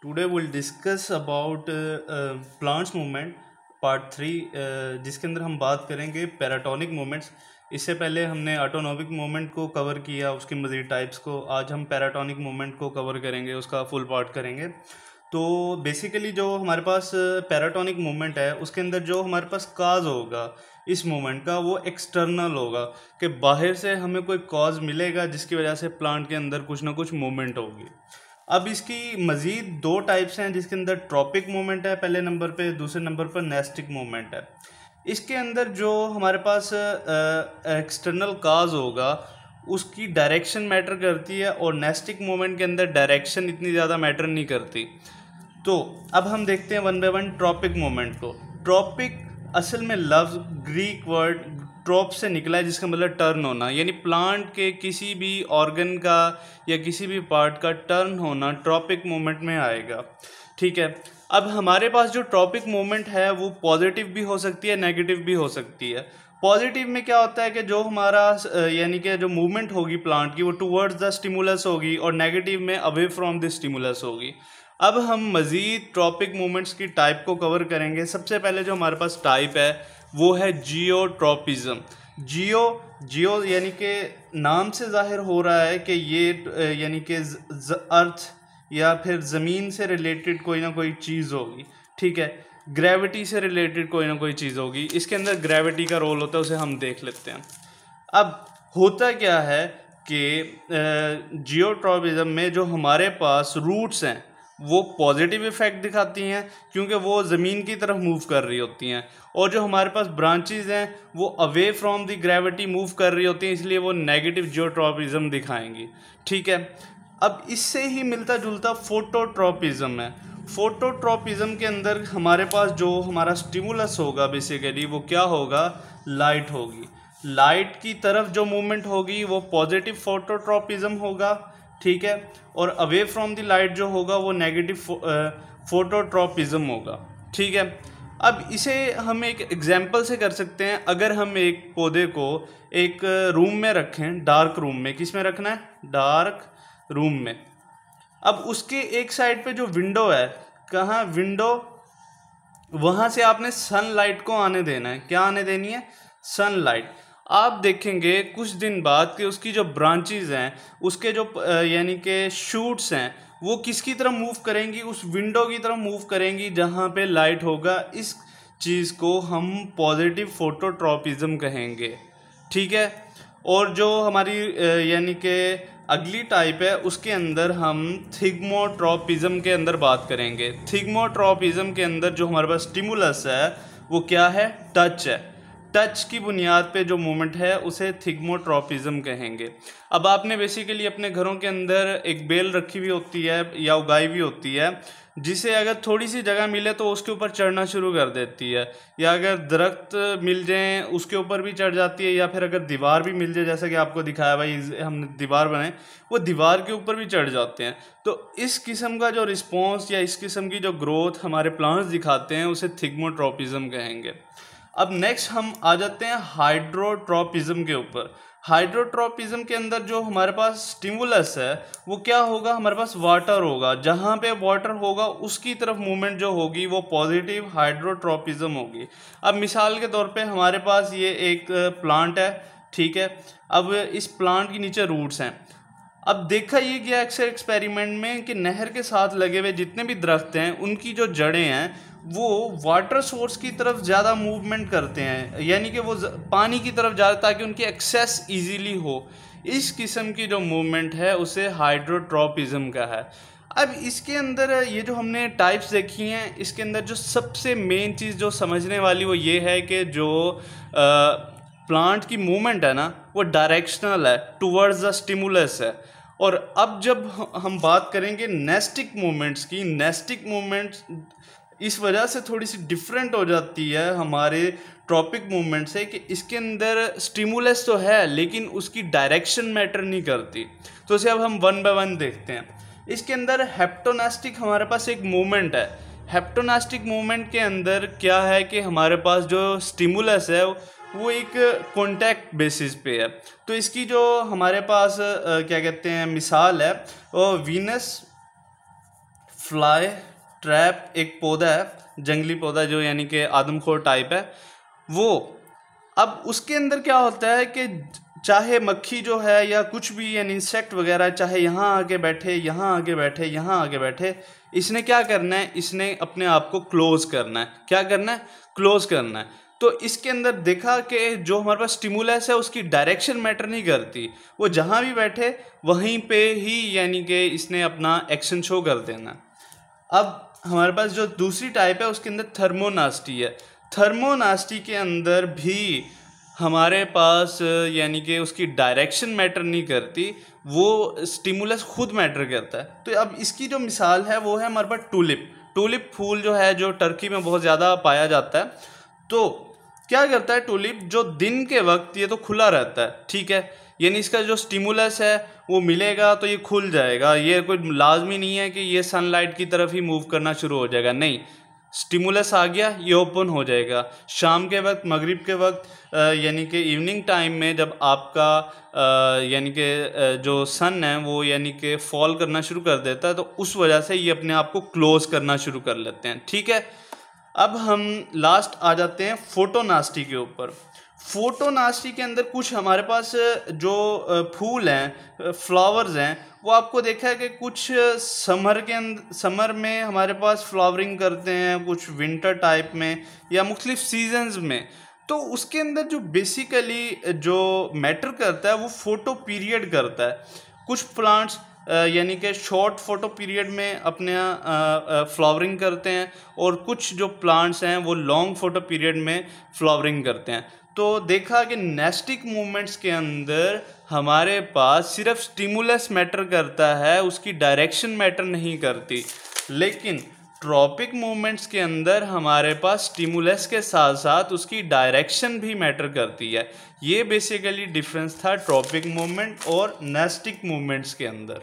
Today we'll discuss about plants movement part 3, जिसके अंदर हम बात करेंगे पैराटोनिक मूवमेंट्स। इससे पहले हमने ऑटोनोमिक मूवमेंट को कवर किया, उसके मज़ीद टाइप्स को। आज हम पैराटोनिक मूवमेंट को कवर करेंगे, उसका फुल पार्ट करेंगे। तो बेसिकली जो हमारे पास पैराटोनिक मूवमेंट है, उसके अंदर जो हमारे पास काज होगा इस मूवमेंट का, वो एक्सटर्नल होगा, कि बाहर से हमें कोई कॉज मिलेगा जिसकी वजह से प्लांट के अंदर कुछ ना कुछ मूवमेंट होगी। अब इसकी मज़ीद दो टाइप्स हैं, जिसके अंदर ट्रॉपिक मूवमेंट है पहले नंबर पे, दूसरे नंबर पर नेस्टिक मूवमेंट है। इसके अंदर जो हमारे पास एक्सटर्नल काज होगा उसकी डायरेक्शन मैटर करती है, और नेस्टिक मूवमेंट के अंदर डायरेक्शन इतनी ज़्यादा मैटर नहीं करती। तो अब हम देखते हैं one by one tropic movement को। ट्रॉपिक असल में लफ्ज़ ग्रीक वर्ड ट्रॉप से निकला है, जिसका मतलब टर्न होना, यानी प्लांट के किसी भी ऑर्गन का या किसी भी पार्ट का टर्न होना ट्रॉपिक मूवमेंट में आएगा। ठीक है। अब हमारे पास जो ट्रॉपिक मूवमेंट है वो पॉजिटिव भी हो सकती है, नेगेटिव भी हो सकती है। पॉजिटिव में क्या होता है कि जो हमारा यानी कि जो मूवमेंट होगी प्लांट की, वो टुवर्ड्स द स्टिमुलस होगी, और नेगेटिव में अवे फ्रॉम द स्टिमुलस होगी। अब हम मज़ीद ट्रॉपिक मूवमेंट्स की टाइप को कवर करेंगे। सबसे पहले जो हमारे पास टाइप है वो है जियोट्रॉपिज्म। जियो यानी कि नाम से जाहिर हो रहा है कि ये यानी कि अर्थ या फिर ज़मीन से रिलेटेड कोई ना कोई चीज़ होगी। ठीक है। ग्रेविटी से रिलेटेड कोई ना कोई चीज़ होगी। इसके अंदर ग्रेविटी का रोल होता है, उसे हम देख लेते हैं। अब होता क्या है कि जियोट्रॉपिज्म में जो हमारे पास रूट्स हैं वो पॉजिटिव इफेक्ट दिखाती हैं, क्योंकि वो ज़मीन की तरफ मूव कर रही होती हैं, और जो हमारे पास ब्रांचेस हैं वो away from the gravity move कर रही होती हैं, इसलिए वो नेगेटिव जियोट्रॉपिज्म दिखाएंगी। ठीक है। अब इससे ही मिलता जुलता फोटोट्रॉपिज्म है। फोटोट्रॉपिज्म के अंदर हमारे पास जो हमारा स्टिमुलस होगा बेसिकली वो क्या होगा, लाइट होगी। लाइट की तरफ जो मूवमेंट होगी वो पॉजिटिव फोटोट्रॉपिज्म होगा। ठीक है। और अवे फ्रॉम द लाइट जो होगा वो नेगेटिव फोटोट्रॉपिज्म होगा। ठीक है। अब इसे हम एक एग्जांपल से कर सकते हैं। अगर हम एक पौधे को एक रूम में रखें, डार्क रूम में, किस में रखना है, डार्क रूम में। अब उसके एक साइड पे जो विंडो है, कहाँ विंडो, वहाँ से आपने सनलाइट को आने देना है। क्या आने देनी है, सनलाइट। आप देखेंगे कुछ दिन बाद कि उसकी जो ब्रांचेस हैं, उसके जो यानी कि शूट्स हैं, वो किसकी तरफ मूव करेंगी, उस विंडो की तरफ मूव करेंगी जहाँ पे लाइट होगा। इस चीज़ को हम पॉजिटिव फोटोट्रॉपिज्म कहेंगे। ठीक है। और जो हमारी यानी कि अगली टाइप है, उसके अंदर हम थिग्मोट्रॉपिज्म के अंदर बात करेंगे। थिग्मोट्रॉपिज्म के अंदर जो हमारे पास स्टिमुलस है वो क्या है, टच है। टच की बुनियाद पे जो मूवमेंट है उसे थिग्मोट्रॉपिज्म कहेंगे। अब आपने बेसिकली अपने घरों के अंदर एक बेल रखी हुई होती है या उगाई हुई होती है, जिसे अगर थोड़ी सी जगह मिले तो उसके ऊपर चढ़ना शुरू कर देती है, या अगर दरख्त मिल जाए उसके ऊपर भी चढ़ जाती है, या फिर अगर दीवार भी मिल जाए, जैसा कि आपको दिखाया भाई हमने दीवार बनाए, वो दीवार के ऊपर भी चढ़ जाते हैं। तो इस किस्म का जो रिस्पॉन्स या इस किस्म की जो ग्रोथ हमारे प्लांट्स दिखाते हैं उसे थिग्मोट्रॉपिज्म कहेंगे। अब नेक्स्ट हम आ जाते हैं हाइड्रोट्रॉपिज्म के ऊपर। हाइड्रोट्रॉपिज्म के अंदर जो हमारे पास स्टिमुलस है वो क्या होगा, हमारे पास वाटर होगा। जहाँ पे वाटर होगा उसकी तरफ मूवमेंट जो होगी वो पॉजिटिव हाइड्रोट्रॉपिज्म होगी। अब मिसाल के तौर पे हमारे पास ये एक प्लांट है। ठीक है। अब इस प्लांट के नीचे रूट्स हैं। अब देखा ये गया अक्सर एक्सपेरिमेंट में कि नहर के साथ लगे हुए जितने भी दरख्त हैं उनकी जो जड़ें हैं वो वाटर सोर्स की तरफ ज़्यादा मूवमेंट करते हैं, यानी कि वो पानी की तरफ ज़्यादा, ताकि उनकी एक्सेस इजीली हो। इस किस्म की जो मूवमेंट है उसे हाइड्रोट्रॉपिज्म का है। अब इसके अंदर ये जो हमने टाइप्स देखी हैं, इसके अंदर जो सबसे मेन चीज़ जो समझने वाली वो ये है कि जो प्लांट की मूवमेंट है ना वो डायरेक्शनल है, टुवर्ड्स द स्टिमुलस है। और अब जब हम बात करेंगे नेस्टिक मूवमेंट्स की, नेस्टिक मूवमेंट्स इस वजह से थोड़ी सी डिफरेंट हो जाती है हमारे ट्रॉपिक मूवमेंट से कि इसके अंदर स्टिमुलस तो है लेकिन उसकी डायरेक्शन मैटर नहीं करती। तो इसे अब हम वन बाय वन देखते हैं। इसके अंदर हेप्टोनेस्टिक हमारे पास एक मूवमेंट है। हेप्टोनेस्टिक मूवमेंट के अंदर क्या है कि हमारे पास जो स्टिमुलस है वो एक कॉन्टैक्ट बेसिस पे है। तो इसकी जो हमारे पास क्या कहते हैं मिसाल है वो वीनस फ्लाई ट्रैप एक पौधा है, जंगली पौधा जो यानी कि आदमखोर टाइप है वो। अब उसके अंदर क्या होता है कि चाहे मक्खी जो है या कुछ भी यानी इंसेक्ट वगैरह, चाहे यहाँ आके बैठे, यहाँ आके बैठे, यहाँ आके बैठे, इसने क्या करना है, इसने अपने आप को क्लोज करना है। क्या करना है? क्लोज करना है। तो इसके अंदर देखा कि जो हमारे पास स्टिमुलस है उसकी डायरेक्शन मैटर नहीं करती, वो जहाँ भी बैठे वहीं पे ही यानी कि इसने अपना एक्शन शो कर देना। अब हमारे पास जो दूसरी टाइप है उसके अंदर थर्मोनास्टी है। थर्मोनास्टी के अंदर भी हमारे पास यानी कि उसकी डायरेक्शन मैटर नहीं करती, वो स्टिमुलस खुद मैटर करता है। तो अब इसकी जो मिसाल है वो है हमारे पास टूलिप। टूलिप फूल जो है जो टर्की में बहुत ज़्यादा पाया जाता है। तो क्या करता है टूलिप, जो दिन के वक्त ये तो खुला रहता है, ठीक है, यानी इसका जो स्टिमुलस है वो मिलेगा तो ये खुल जाएगा। ये कोई लाजमी नहीं है कि ये सनलाइट की तरफ ही मूव करना शुरू हो जाएगा, नहीं, स्टिमुलस आ गया ये ओपन हो जाएगा। शाम के वक्त, मगरिब के वक्त, यानी कि इवनिंग टाइम में जब आपका यानी कि जो सन है वो यानी कि फॉल करना शुरू कर देता है, तो उस वजह से ये अपने आप को क्लोज करना शुरू कर लेते हैं, ठीक है। अब हम लास्ट आ जाते हैं फोटोनास्टी के ऊपर। फोटोनास्टी के अंदर कुछ हमारे पास जो फूल हैं, फ्लावर्स हैं, वो आपको देखा है कि कुछ समर में हमारे पास फ्लावरिंग करते हैं, कुछ विंटर टाइप में या मुख्तलिफ सीजन्स में। तो उसके अंदर जो बेसिकली जो मैटर करता है वो फोटो पीरियड करता है। कुछ प्लांट्स यानी कि शॉर्ट फोटो पीरियड में अपने फ्लावरिंग करते हैं और कुछ जो प्लांट्स हैं वो लॉन्ग फोटो पीरियड में फ्लावरिंग करते हैं। तो देखा कि नेस्टिक मूवमेंट्स के अंदर हमारे पास सिर्फ स्टिमुलस मैटर करता है, उसकी डायरेक्शन मैटर नहीं करती। लेकिन ट्रॉपिक मूवमेंट्स के अंदर हमारे पास स्टिमुलस के साथ साथ उसकी डायरेक्शन भी मैटर करती है। ये बेसिकली डिफरेंस था ट्रॉपिक मूवमेंट और नेस्टिक मूवमेंट्स के अंदर।